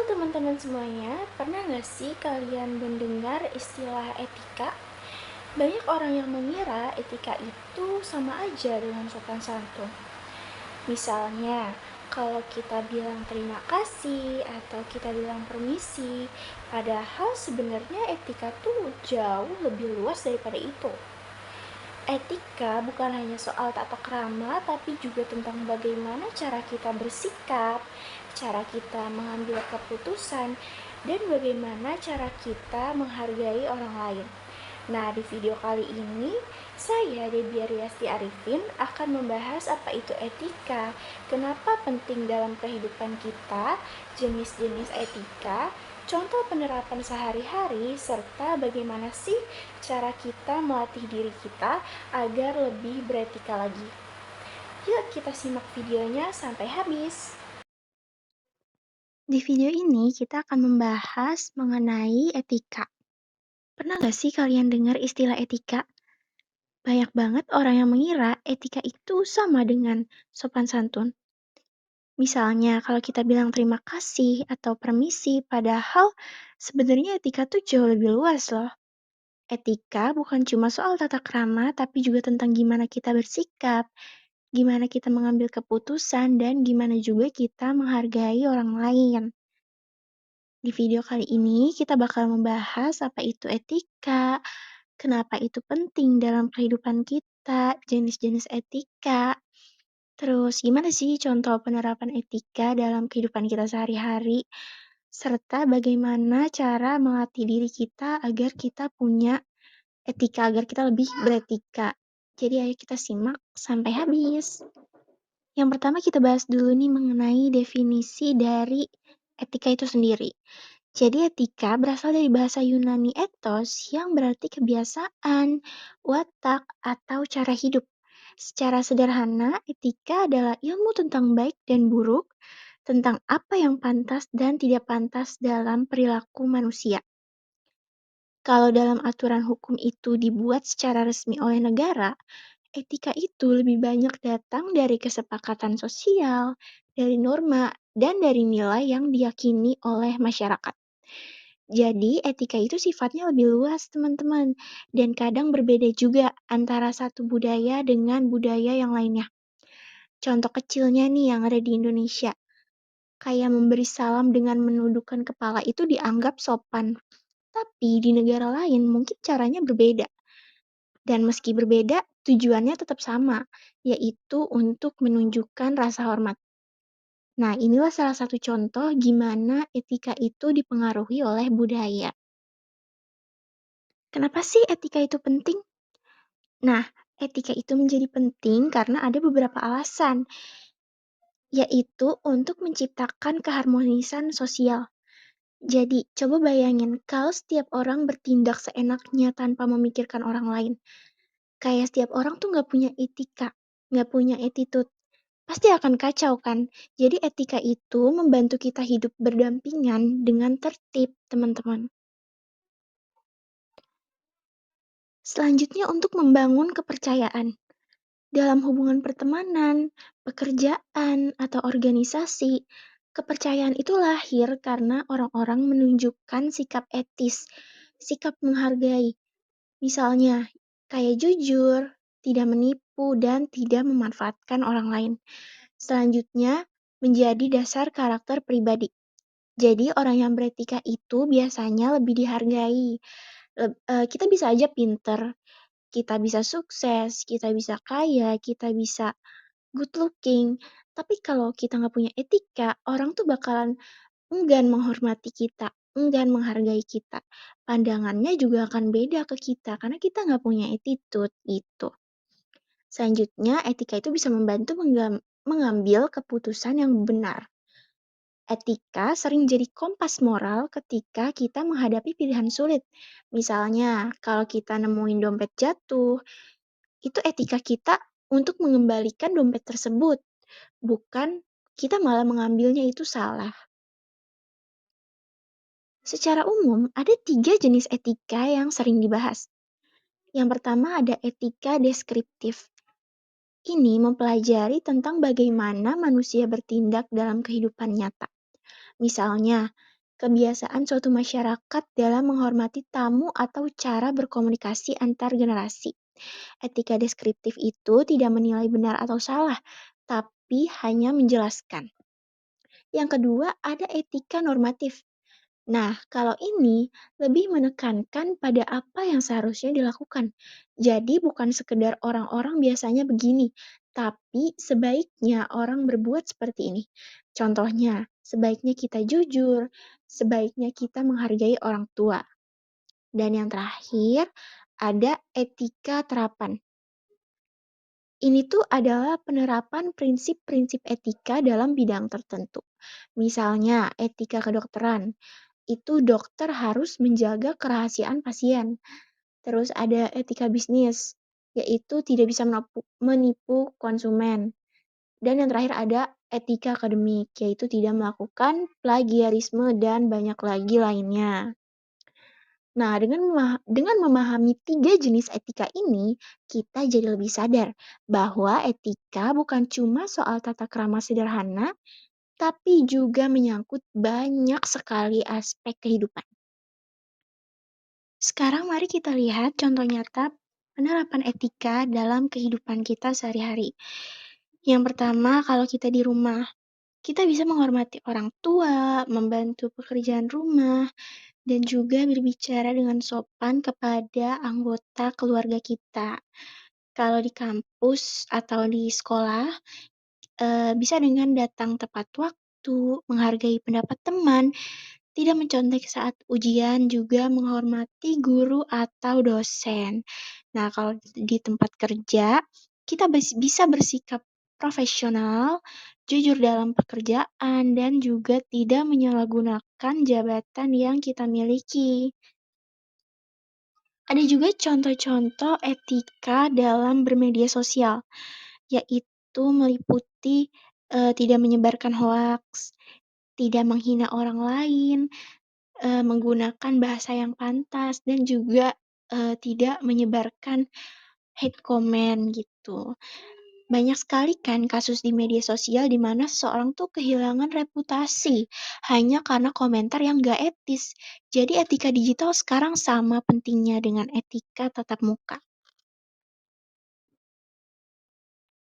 teman-teman semuanya, pernah nggak sih kalian mendengar istilah etika? Banyak orang yang mengira etika itu sama aja dengan sopan santun. Misalnya, kalau kita bilang terima kasih atau kita bilang permisi, padahal sebenarnya etika tuh jauh lebih luas daripada itu. Etika bukan hanya soal tata krama, tapi juga tentang bagaimana cara kita bersikap, cara kita mengambil keputusan, dan bagaimana cara kita menghargai orang lain. Nah, di video kali ini, saya, Debbie Riasti Arifin, akan membahas apa itu etika, kenapa penting dalam kehidupan kita, jenis-jenis etika, contoh penerapan sehari-hari, serta bagaimana sih cara kita melatih diri kita agar lebih beretika lagi. Yuk kita simak videonya sampai habis. Di video ini kita akan membahas mengenai etika. Pernah nggak sih kalian dengar istilah etika? Banyak banget orang yang mengira etika itu sama dengan sopan santun. Misalnya kalau kita bilang terima kasih atau permisi, padahal sebenarnya etika tuh jauh lebih luas loh. Etika bukan cuma soal tata krama, tapi juga tentang gimana kita bersikap, gimana kita mengambil keputusan, dan gimana juga kita menghargai orang lain. Di video kali ini kita bakal membahas apa itu etika, kenapa itu penting dalam kehidupan kita, jenis-jenis etika, terus gimana sih contoh penerapan etika dalam kehidupan kita sehari-hari, serta bagaimana cara melatih diri kita agar kita punya etika, agar kita lebih beretika. Jadi ayo kita simak sampai habis. Yang pertama kita bahas dulu nih mengenai definisi dari etika itu sendiri. Jadi etika berasal dari bahasa Yunani ethos yang berarti kebiasaan, watak, atau cara hidup. Secara sederhana, etika adalah ilmu tentang baik dan buruk, tentang apa yang pantas dan tidak pantas dalam perilaku manusia. Kalau dalam aturan hukum itu dibuat secara resmi oleh negara, etika itu lebih banyak datang dari kesepakatan sosial, dari norma, dan dari nilai yang diyakini oleh masyarakat. Jadi, etika itu sifatnya lebih luas, teman-teman, dan kadang berbeda juga antara satu budaya dengan budaya yang lainnya. Contoh kecilnya nih yang ada di Indonesia, kayak memberi salam dengan menundukkan kepala itu dianggap sopan, tapi di negara lain mungkin caranya berbeda. Dan meski berbeda, tujuannya tetap sama, yaitu untuk menunjukkan rasa hormat. Nah, inilah salah satu contoh gimana etika itu dipengaruhi oleh budaya. Kenapa sih etika itu penting? Nah, etika itu menjadi penting karena ada beberapa alasan, yaitu untuk menciptakan keharmonisan sosial. Jadi, coba bayangin kalau setiap orang bertindak seenaknya tanpa memikirkan orang lain. Kayak setiap orang tuh nggak punya etika, nggak punya attitude. Pasti akan kacau kan? Jadi etika itu membantu kita hidup berdampingan dengan tertib, teman-teman. Selanjutnya untuk membangun kepercayaan. Dalam hubungan pertemanan, pekerjaan, atau organisasi, kepercayaan itu lahir karena orang-orang menunjukkan sikap etis, sikap menghargai. Misalnya, kayak jujur, tidak menipu, dan tidak memanfaatkan orang lain. Selanjutnya, menjadi dasar karakter pribadi. Jadi, orang yang beretika itu biasanya lebih dihargai. Kita bisa aja pinter, kita bisa sukses, kita bisa kaya, kita bisa good looking. Tapi kalau kita nggak punya etika, orang tuh bakalan enggan menghormati kita, enggan menghargai kita. Pandangannya juga akan beda ke kita karena kita nggak punya attitude itu. Selanjutnya, etika itu bisa membantu mengambil keputusan yang benar. Etika sering jadi kompas moral ketika kita menghadapi pilihan sulit. Misalnya, kalau kita nemuin dompet jatuh, itu etika kita untuk mengembalikan dompet tersebut, bukan kita malah mengambilnya itu salah. Secara umum, ada 3 jenis etika yang sering dibahas. Yang pertama ada etika deskriptif. Ini mempelajari tentang bagaimana manusia bertindak dalam kehidupan nyata. Misalnya, kebiasaan suatu masyarakat dalam menghormati tamu atau cara berkomunikasi antar generasi. Etika deskriptif itu tidak menilai benar atau salah, tapi hanya menjelaskan. Yang kedua, ada etika normatif. Nah, kalau ini lebih menekankan pada apa yang seharusnya dilakukan. Jadi bukan sekedar orang-orang biasanya begini, tapi sebaiknya orang berbuat seperti ini. Contohnya, sebaiknya kita jujur, sebaiknya kita menghargai orang tua. Dan yang terakhir, ada etika terapan. Ini tuh adalah penerapan prinsip-prinsip etika dalam bidang tertentu. Misalnya, etika kedokteran. Itu dokter harus menjaga kerahasiaan pasien. Terus ada etika bisnis, yaitu tidak bisa menipu konsumen. Dan yang terakhir ada etika akademik, yaitu tidak melakukan plagiarisme dan banyak lagi lainnya. Nah, dengan memahami tiga jenis etika ini, kita jadi lebih sadar bahwa etika bukan cuma soal tata krama sederhana, tapi juga menyangkut banyak sekali aspek kehidupan. Sekarang mari kita lihat contoh nyata penerapan etika dalam kehidupan kita sehari-hari. Yang pertama, kalau kita di rumah, kita bisa menghormati orang tua, membantu pekerjaan rumah, dan juga berbicara dengan sopan kepada anggota keluarga kita. Kalau di kampus atau di sekolah, bisa dengan datang tepat waktu, menghargai pendapat teman, tidak mencontek saat ujian, juga menghormati guru atau dosen. Nah, kalau di tempat kerja, kita bisa bersikap profesional, jujur dalam pekerjaan, dan juga tidak menyalahgunakan jabatan yang kita miliki. Ada juga contoh-contoh etika dalam bermedia sosial, yaitu meliputi tidak menyebarkan hoaks, tidak menghina orang lain, menggunakan bahasa yang pantas, dan juga tidak menyebarkan hate comment gitu. Banyak sekali kan kasus di media sosial di mana seseorang tuh kehilangan reputasi hanya karena komentar yang gak etis. Jadi etika digital sekarang sama pentingnya dengan etika tatap muka.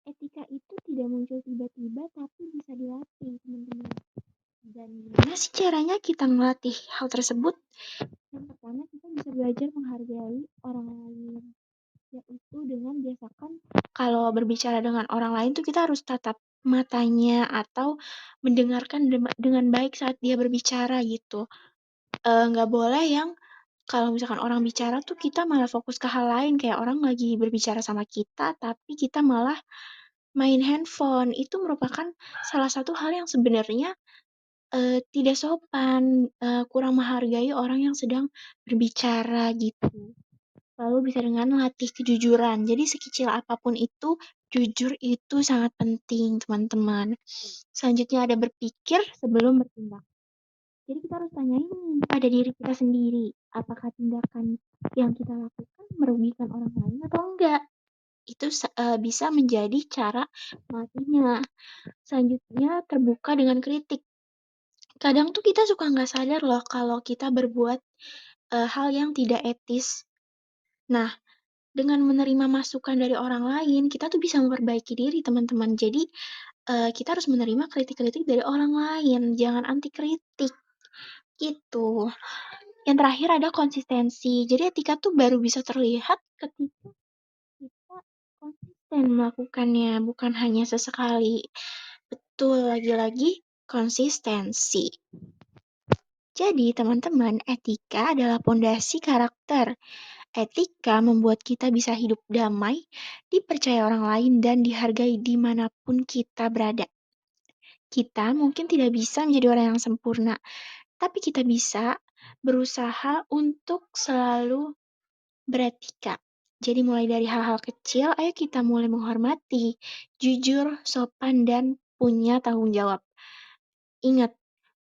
Etika itu tidak muncul tiba-tiba tapi bisa dilatih, teman-teman. Dan gimana sih caranya kita melatih hal tersebut? Yang pertama, kita bisa belajar menghargai orang lain, yaitu dengan biasakan kalau berbicara dengan orang lain tuh kita harus tatap matanya atau mendengarkan dengan baik saat dia berbicara gitu. Nggak boleh yang kalau misalkan orang bicara tuh kita malah fokus ke hal lain, kayak orang lagi berbicara sama kita, tapi kita malah main handphone. Itu merupakan salah satu hal yang sebenarnya tidak sopan, kurang menghargai orang yang sedang berbicara gitu. Lalu bisa dengan melatih kejujuran. Jadi sekecil apapun itu, jujur itu sangat penting, teman-teman. Selanjutnya ada berpikir sebelum bertindak. Jadi kita harus tanyain nih pada diri kita sendiri, apakah tindakan yang kita lakukan merugikan orang lain atau enggak? Itu bisa menjadi cara melatihnya. Selanjutnya terbuka dengan kritik. Kadang tuh kita suka nggak sadar loh kalau kita berbuat hal yang tidak etis. Nah, dengan menerima masukan dari orang lain, kita tuh bisa memperbaiki diri, teman-teman. Jadi, kita harus menerima kritik-kritik dari orang lain, jangan anti kritik, gitu. Yang terakhir ada konsistensi. Jadi etika tuh baru bisa terlihat ketika kita konsisten melakukannya, bukan hanya sesekali. Betul, lagi-lagi konsistensi. Jadi, teman-teman, etika adalah pondasi karakter. Etika membuat kita bisa hidup damai, dipercaya orang lain, dan dihargai dimanapun kita berada. Kita mungkin tidak bisa menjadi orang yang sempurna, tapi kita bisa berusaha untuk selalu beretika. Jadi mulai dari hal-hal kecil, ayo kita mulai menghormati, jujur, sopan, dan punya tanggung jawab. Ingat,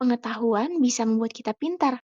pengetahuan bisa membuat kita pintar,